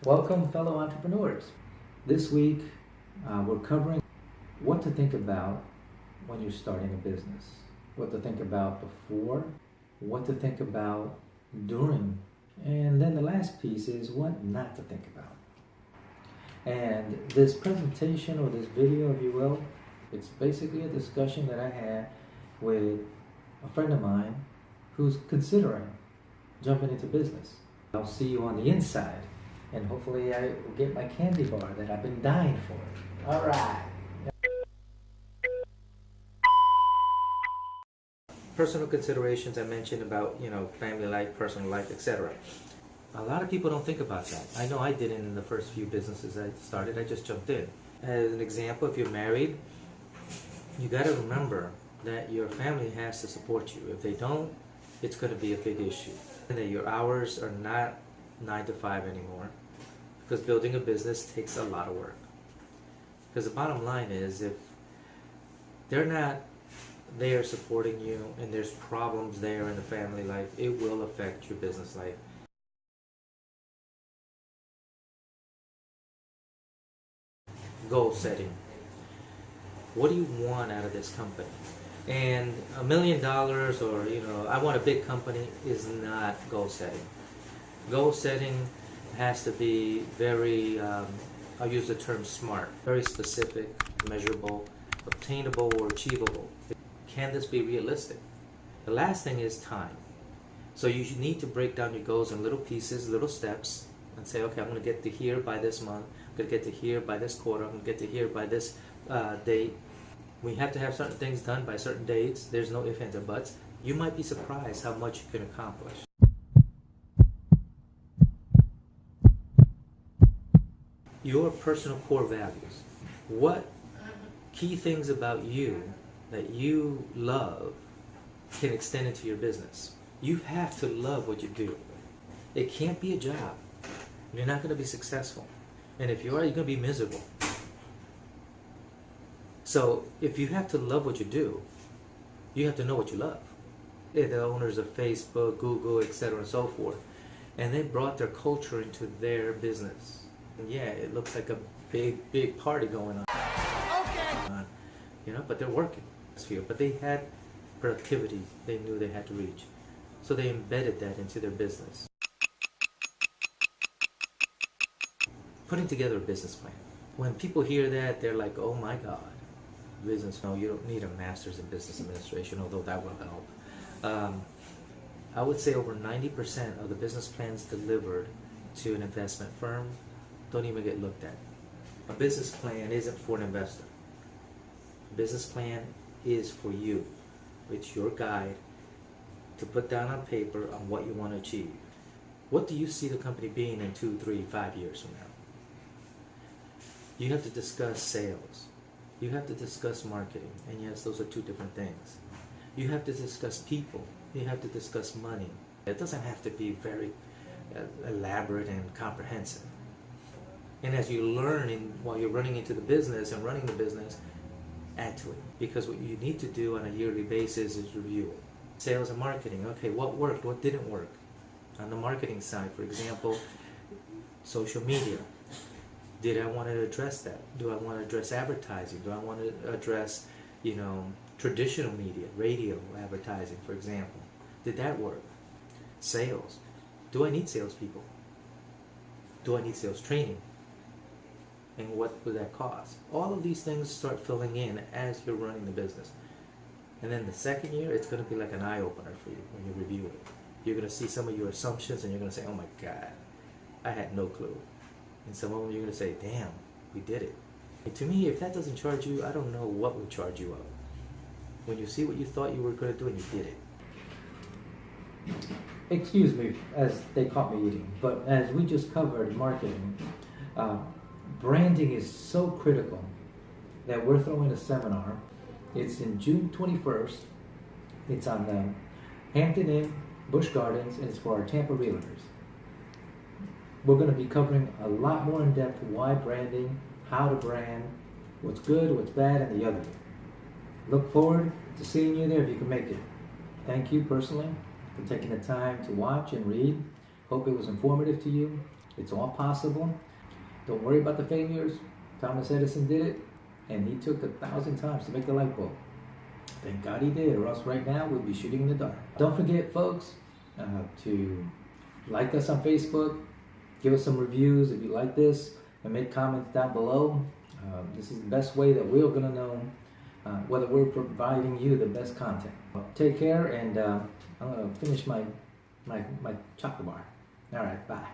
Welcome, fellow entrepreneurs. This week, we're covering what to think about when you're starting a business, what to think about before, what to think about during, and then the last piece is what not to think about. And this presentation or this video, if you will, it's basically a discussion that I had with a friend of mine who's considering jumping into business. I'll see you on the inside, and hopefully I will get my candy bar that I've been dying for. All right. Personal considerations I mentioned about, family life, personal life, etc. A lot of people don't think about that. I know I didn't in the first few businesses I started. I just jumped in. As an example, if you're married, you got to remember that your family has to support you. If they don't, it's going to be a big issue. And that your hours are not 9 to 5 anymore, because building a business takes a lot of work. Because the bottom line is, if they're not there supporting you and there's problems there in the family life, it will affect your business life. Goal setting. What do you want out of this company? And $1 million or, I want a big company is not goal setting. Goal setting has to be very, I'll use the term SMART, very specific, measurable, obtainable, or achievable. Can this be realistic? The last thing is time. So you need to break down your goals in little pieces, little steps, and say, okay, I'm going to get to here by this month, I'm going to get to here by this quarter, I'm going to get to here by this date. We have to have certain things done by certain dates. There's no ifs, ands, or buts. You might be surprised how much you can accomplish. Your personal core values. What key things about you that you love can extend into your business? You have to love what you do. It can't be a job. You're not going to be successful. And if you are, you're going to be miserable. So if you have to love what you do, you have to know what you love. They're the owners of Facebook, Google, etc. and so forth. And they brought their culture into their business. And yeah, it looks like a big party going on. Okay. But they're working. But they had productivity they knew they had to reach. So they embedded that into their business. Putting together a business plan. When people hear that, they're like, oh my God. Business. No, you don't need a master's in business administration, although that will help. I would say over 90% of the business plans delivered to an investment firm don't even get looked at. A business plan isn't for an investor. A business plan is for you. It's your guide to put down on paper on what you want to achieve. What do you see the company being in 2, 3, 5 years from now? You have to discuss sales. You have to discuss marketing, and yes, those are two different things. You have to discuss people. You have to discuss money. It doesn't have to be very elaborate and comprehensive. And as you learn while you're running into the business and running the business, add to it. Because what you need to do on a yearly basis is review it. Sales and marketing. Okay, what worked? What didn't work? On the marketing side, for example, social media. Did I want to address that? Do I want to address advertising? Do I want to address, traditional media, radio advertising, for example? Did that work? Sales. Do I need salespeople? Do I need sales training? And what would that cost? All of these things start filling in as you're running the business. And then the second year, it's going to be like an eye-opener for you when you review it. You're going to see some of your assumptions and you're going to say, oh my God, I had no clue. And some of them you're going to say, damn, we did it. And to me, if that doesn't charge you, I don't know what will charge you up. When you see what you thought you were going to do and you did it. Excuse me, as they caught me eating, but as we just covered marketing, branding is so critical that we're throwing a seminar. It's in June 21st. It's on the Hampton Inn, Busch Gardens, and it's for our Tampa realtors. We're going to be covering a lot more in depth why branding, how to brand, what's good, what's bad, and the other. Look forward to seeing you there if you can make it. Thank you personally for taking the time to watch and read. Hope it was informative to you. It's all possible. Don't worry about the failures. Thomas Edison did it, and he took 1,000 times to make the light bulb. Thank God he did, or else right now we'd be shooting in the dark. Don't forget, folks, to like us on Facebook, give us some reviews if you like this, and make comments down below. This is the best way that we're going to know whether we're providing you the best content. Take care, and I'm going to finish my chocolate bar. All right, bye.